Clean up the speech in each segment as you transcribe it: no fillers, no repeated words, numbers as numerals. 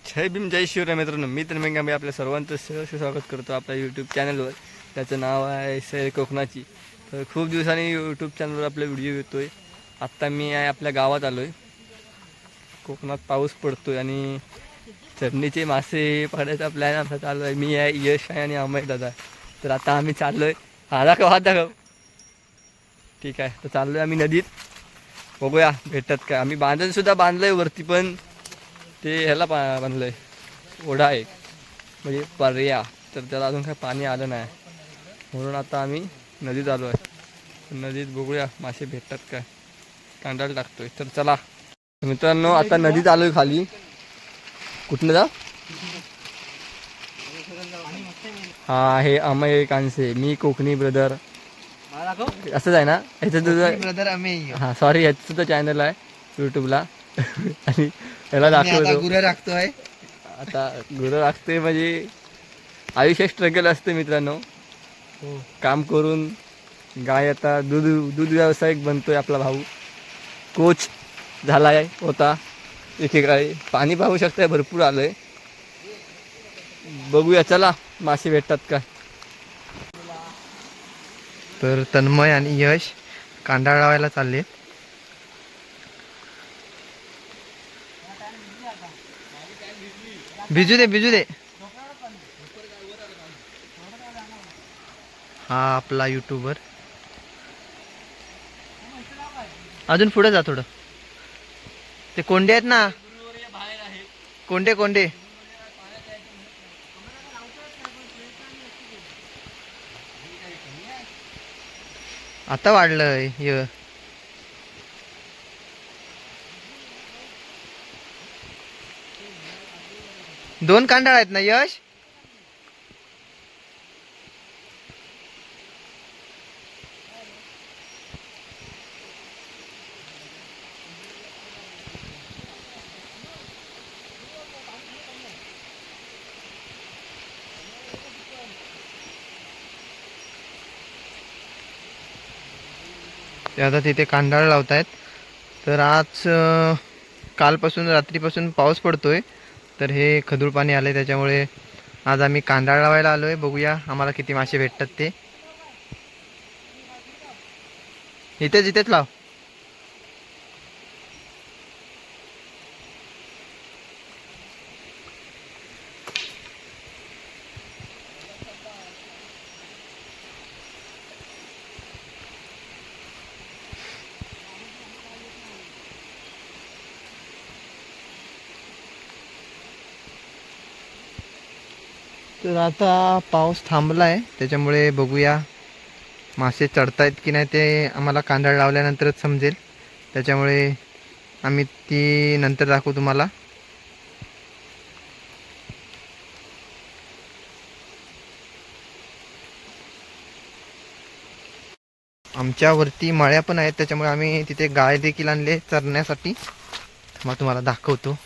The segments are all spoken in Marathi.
जय भीम जय शिवराय मित्रांनो, मी तर मी आपल्या सर्वांचं सहर्ष स्वागत करतो आपल्या यूट्यूब चॅनलवर. त्याचं नाव आहे सैर कोकणाची. तर खूप दिवसांनी यूट्यूब चॅनलवर आपला व्हिडिओ येतो आहे. आत्ता मी आहे आपल्या गावात आलो आहे. कोकणात पाऊस पडतो आहे आणि चरणीचे मासे पकडायचा प्लॅन आमचा चालू आहे. मी आहे, यश आहे आणि अमय दादा. तर आता आम्ही चाललो आहे. हा दाखव. ठीक आहे, तर चाललो आहे आम्ही नदीत. बघूया भेटतात काय. आम्ही बांधणसुद्धा बांधलं आहे वरती, पण ते ह्याला बांधलं आहे, ओढा आहे म्हणजे पर्या. तर त्याला अजून काही पाणी आलं नाही, म्हणून आता आम्ही नदीत आलो आहे. नदीत बघूया मासे भेटतात काय, कांडाला टाकतोय. तर चला मित्रांनो, आता नदीत आलोय खाली. कुठलं जा. हा, हे अमय कांसे, मी कोकणी ब्रदर असंच आहे ना ह्याचं तुझं ब्रदर अमेय. हां सॉरी, ह्याचं सुद्धा चॅनल आहे यूट्यूबला. आणि ह्याला दाखवतो गुरं राखतोय. आता गुरं राखते म्हणजे आयुष्य स्ट्रगल असते मित्रांनो. काम करून गाय, आता दूध व्यावसायिक बनतोय आपला भाऊ. कोच झाला आहे होता एकेकाळी. पाणी पाहू शकताय, भरपूर आलं आहे. बघूया चला मासे भेटतात का. तर तन्मय आणि यश कांदा लावायला चालले. भिजू दे. हा आपला यूट्यूबर. अजून पुढे जा थोडं. ते कोंडे आहेत ना, कोंडे. आता वाढलंय य. दोन कांडाळ आहेत ना यश. ते आता तिथे कांडाळ लावतायत. तर आज कालपासून रात्रीपासून पाऊस पडतोय. तर हे खदूळ पाणी आलंय, त्याच्यामुळे आज आम्ही कांडाळ लावायला आलोय. बघूया आम्हाला किती मासे भेटतात ते. इथेच लाव. तर आता पाऊस थांबला आहे, त्याच्यामुळे बघूया मासे चढतायत की नाही ते आम्हाला कांडाळ लावल्यानंतरच समजेल. त्याच्यामुळे आम्ही ती नंतर दाखवू तुम्हाला. आमच्यावरती माळ्या पण आहेत, त्याच्यामुळे आम्ही तिथे गाय देखील आणले चरण्यासाठी. मग तुम्हाला दाखवतो.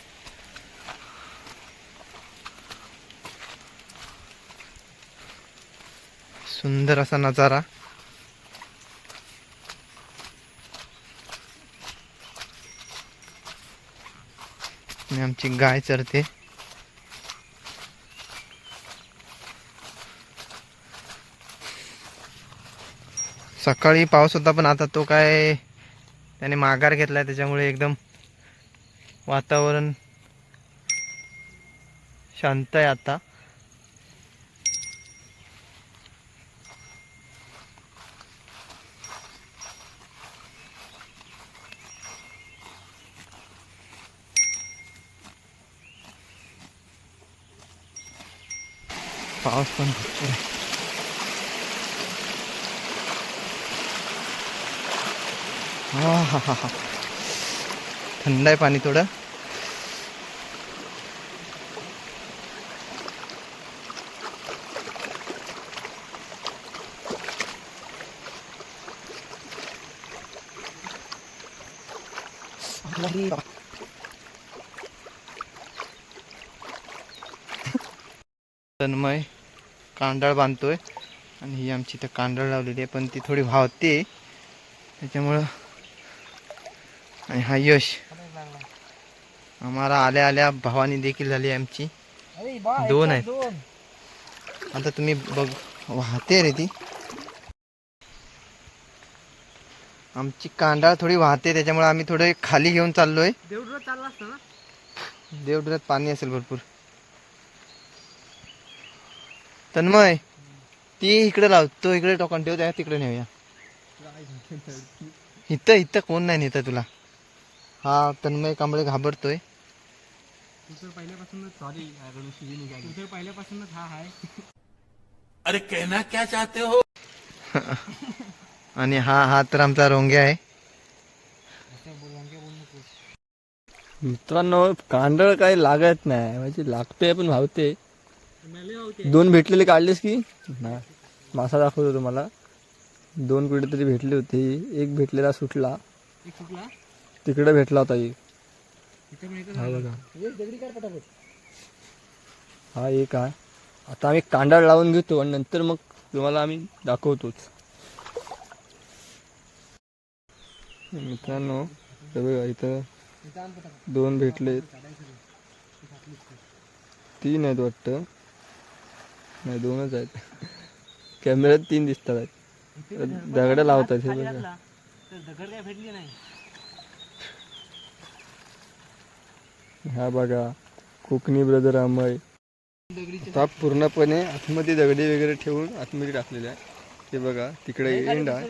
सुंदर असा नजारा. आणि आमची गाय चरते. सकाळी पाऊस होता, पण आता तो काय त्याने माघार घेतलाय, त्याच्यामुळे एकदम वातावरण शांत आहे आता. पाऊस पण भरपूर आहे. हा. थंड आहे पाणी थोडं. तन्मय कांडाळ बांधतोय आणि ही आमची इथं कांडाळ लावलेली आहे, पण ती थोडी वाहते त्याच्यामुळं. आणि हा यश आम्हाला आल्या आल्या भावानी देखील झाली आमची. दोन आहेत. आता तुम्ही बघ वाहते रे ती. आमची कांडाळ थोडी वाहते त्याच्यामुळे आम्ही थोडे खाली घेऊन चाललोय. देवडुरात चालला असता ना. देवडुरात पाणी असेल भरपूर. तन्मय ती इकडे लावतो, इकडे टोकन ठेव, त्या तिकडे नेऊया. इथं इथं कोण नाही नेतं तुला. हा तन्मय कांबळे घाबरतोय. पहिल्यापासूनच हा आहे. अरे कहना क्या चाहते हो. आणि हा तर आमचा रोंग्या आहे. मित्रांनो कांदळ काही लागत नाही म्हणजे लागते पण भावते. 2 भेटलेले काढलेस की नाही. मासा दाखवतो तुम्हाला. 2 कुठेतरी भेटले होते. एक भेटलेला सुटला. तिकडे भेटला होता एक. हा बघा. हा एक आहे. आता आम्ही कांदळ लावून घेतो आणि नंतर मग तुम्हाला आम्ही दाखवतोच. मित्रांनो बघा इथं 2 भेटलेत. 3 आहेत वाटतं. नाही 2च आहेत. कॅमेऱ्यात 3 दिसतात आहेत. दगड लावतात हे बघा. हा बघा कोकणी ब्रदर अमय. आता पूर्णपणे आतमध्ये दगडी वगैरे ठेवून आतमध्ये टाकलेले आहे. हे बघा तिकडे एंड आहे.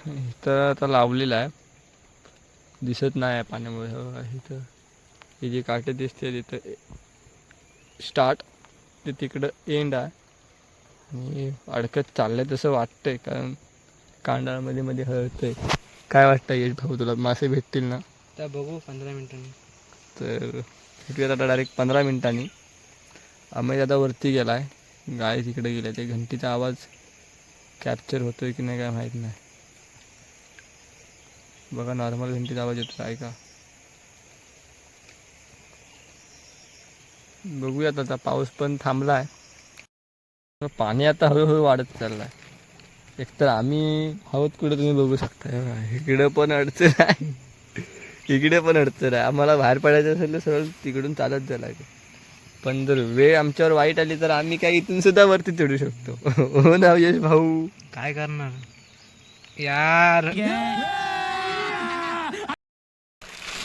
इथं आता लावलेला आहे. दिसत नाही आहे पाण्यामुळे. इथं हे जे काटे दिसते तिथं स्टार्ट ते तिकडं एंड आहे. आणि अडकत चाललंय तसं वाटतंय कारण कांडाळमध्ये मध्ये हळतंय. काय वाटतं यश भाऊ तुला मासे भेटतील ना. तर बघू 15 मिनिटांनी. तर भेटूयात आता डायरेक्ट 15 मिनिटांनी. आम्ही आता वरती गेला आहे. गाय तिकडे गेल्या. ते घंटीचा आवाज कॅप्चर होतोय की नाही काय माहीत नाही. बघा नॉर्मल घंटीचा आवाज येतो आहे का. बघूयात आता. पाऊस पण थांबला आहे. पाणी आता हळूहळू वाढत चाललं आहे. एकतर आम्ही आहोत कुठं तुम्ही बघू शकता. इकडं पण अडचण आहे. इकडे पण अडचण आहे. आम्हाला बाहेर पडायचं असेल तर सरळ तिकडून चालत जायला लागेल. पण जर वेळ आमच्यावर वाईट आली तर आम्ही काय इथून सुद्धा वरती चढू शकतो. हो ना यश भाऊ. काय करणार यार.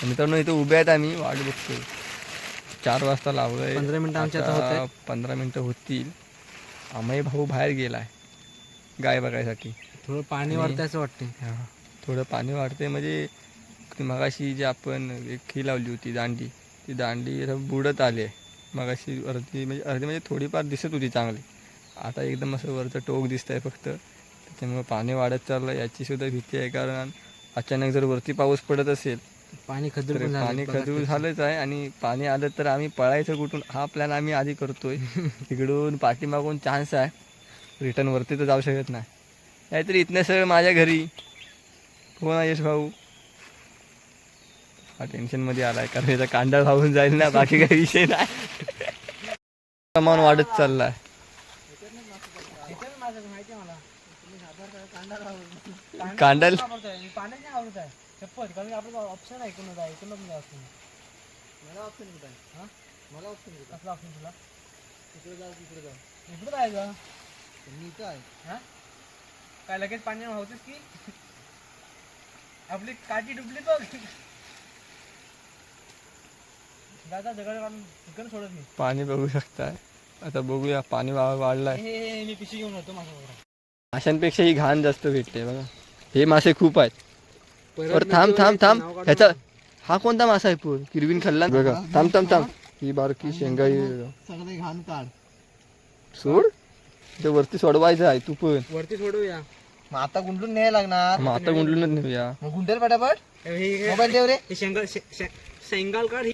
मित्रांनो इथं उभे आहेत आम्ही वाट बघतोय. 4 वाजता लावलंय. 15 मिनिटं आमच्या आता होत आहेत. 15 मिनिटं होतील. अमय भाऊ बाहेर गेलाय गाय बघायसाठी. थोडं पाणी वाढतं असं वाटतं. हां थोडं पाणी वाढते म्हणजे मगाशी जी आपण एक ही लावली होती दांडी. ती दांडी बुडत आली आहे. मगाशी अर्धी म्हणजे थोडीफार दिसत होती चांगली. आता एकदम असं वरचं टोक दिसत आहे फक्त. त्याच्यामुळे पाणी वाढत चाललं. याचीसुद्धा भीती आहे कारण अचानक जर वरती पाऊस पडत असेल पाणी पाणी खजूर झालंच आहे. आणि पाणी आलं तर आम्ही पळायचं कुठून हा प्लॅन आम्ही आधी करतोय. तिकडून पाठीमागून चान्स आहे. रिटर्न वरती तर जाऊ शकत नाही. काहीतरी इथनं सगळं माझ्या घरी. हो ना यश भाऊ. हा टेन्शनमध्ये आलाय कारण याचा कांदा भावून जाईल ना. बाकी काही विषय नाही. प्रमाण वाढत चाललाय. कांडल काय लगेच पाणी होतेच की आपली काठी डुबली बघ. दादा दगड काढून चिकन सोडत नाही. पाणी बघू शकताय. आता बघूया पाणी वाढलाय. मी पिशी घेऊन येतो माझ्या. माशांपेक्षा ही घाण जास्त भेटते बघा. हे मासे खूप आहेत. पर थांब थांब थांब. ह्याचा हा कोणता मासा आहे पूर किरवीन खाल्ला बघा. थांब थांब थांब. ही बारकी शेंगाई सगळे घाण काढ. सोड. ते वरती सोडवायचं आहे तू पण. वरती सोडूया. मग आता गुंडून न्यायला लागणार. मग आता गुंडलूनच नेऊया. मग गुंडेल पटापट. मोबाईल ठेव रे. शेंगाल काढ.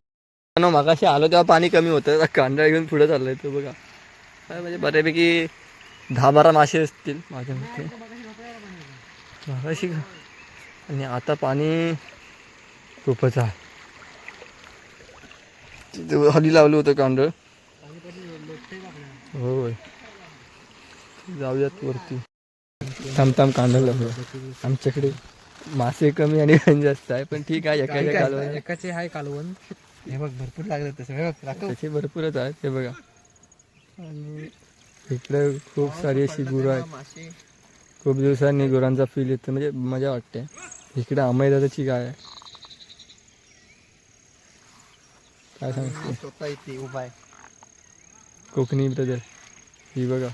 मागाशी आलो तेव्हा पाणी कमी होतं. कांदा घेऊन पुढे चाललंय तो बघा. काय म्हणजे बऱ्यापैकी 10-12 मासे असतील माझ्या मते मागाशी. आणि आता पाणी खूपच आहे. तिथे हली लावलं होतं कांदळ. होय जाऊयात वरती. थांब कांदा लावतो. आमच्याकडे मासे कमी आणि गंज जास्त आहे, पण ठीक आहे. एकाच्या कालवण एकाचे आहे कालवण. हे बघ भरपूर लागलं तसं. हे बघ राखव. त्याचे भरपूरच आहेत ते बघा. आणि इकडे खूप सारी अशी गुरं आहेत. मासे खूप दिवसांनी गुरांचा फील येतो, म्हणजे मजा वाटते. इकडे अमय दादाची गाय आहे. काय सांगते स्वतः इथे उभा आहे. कोकणी ब्रदर ही बघा.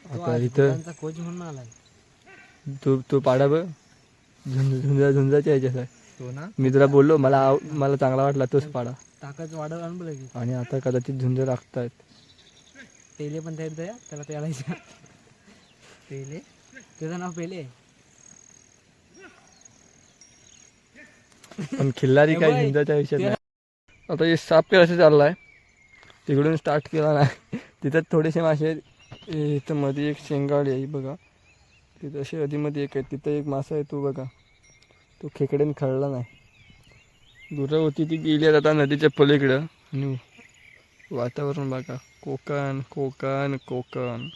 आता इथं कोच म्हणून आलाय तो पाडा बघ झुंजाच्या ह्याच्यात आहे. तो ना. मी तुला बोललो मला चांगला वाटला तोच पाडा. ताकद वाढव आणलं की. आणि आता कदाचित झुंज लागतायत. पेले पण तयार द्या त्याला पेलायचं. पेले त्याचं नाव पेले. पण खिल्लारी काय झुंजाच्या विषयात नाही. आता हे साफ करायचं चाललाय. तिकडून स्टार्ट केला नाही. तिथं थोडेसे मासे आहेत. इथं मध्ये एक शेंगाडी आहे बघा. तिथं असे आधीमध्ये एक आहे. तिथं एक मासा आहे तो बघा. तो खेकड्याने खळला नाही. गुरं होती ती गेली आता नदीच्या पलीकडं. आणि वातावरण बघा. कोकण कोकण कोकण.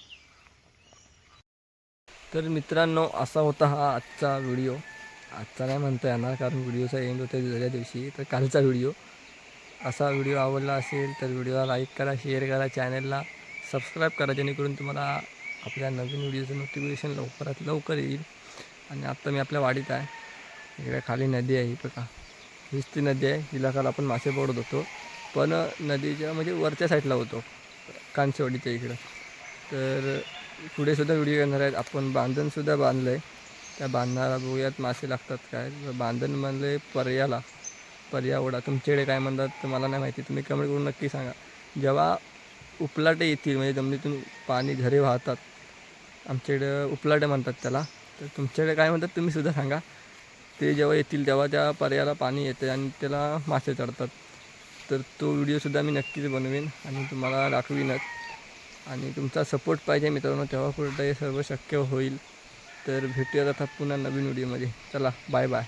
तर मित्रांनो असा होता हा आजचा व्हिडिओ. आजचा नाही म्हणता येणार कारण व्हिडिओचा एंड होता दुसऱ्या दिवशी. तर कालचा व्हिडिओ. असा व्हिडिओ आवडला असेल तर व्हिडिओला लाईक करा, शेअर करा, चॅनलला सबस्क्राईब करा, जेणेकरून तुम्हाला आपल्या नवीन व्हिडिओचं नोटिफिकेशन लवकरात लवकर येईल. आणि आत्ता मी आपल्या वाडीत आहे. इकडे खाली नदी आहे ही बघा. हीच ती नदी आहे. हिला काल आपण मासे पकडत होतो, पण नदीच्या म्हणजे वरच्या साईडला होतो कांचवाडीच्या इकडं. तर पुढे सुद्धा व्हिडिओ येणार आहेत. आपण बांधणसुद्धा बांधलं आहे. त्या बांधणाला बघूयात मासे लागतात काय. बांधण बांधलं पर्याला पर्यावडा. तुमच्याकडे काय म्हणतात तर मला नाही माहिती. तुम्ही कमेंट करून नक्की सांगा. जेव्हा उपलाटे येतील म्हणजे जमिनीतून पाणी झरे वाहतात, आमच्याकडे उपलाटे म्हणतात त्याला. तर तुमच्याकडे काय म्हणतात तुम्ही सुद्धा सांगा. ते जेव्हा येतील तेव्हा त्या पर्याला पाणी येते आणि त्याला मासे चढतात. तर तो व्हिडिओसुद्धा मी नक्कीच बनवेन आणि तुम्हाला दाखवीनच. आणि तुमचा सपोर्ट पाहिजे मित्रांनो, तेव्हा पुढे हे सर्व शक्य होईल. तर भेटूयात आता पुन्हा नवीन व्हिडिओमध्ये. चला बाय बाय.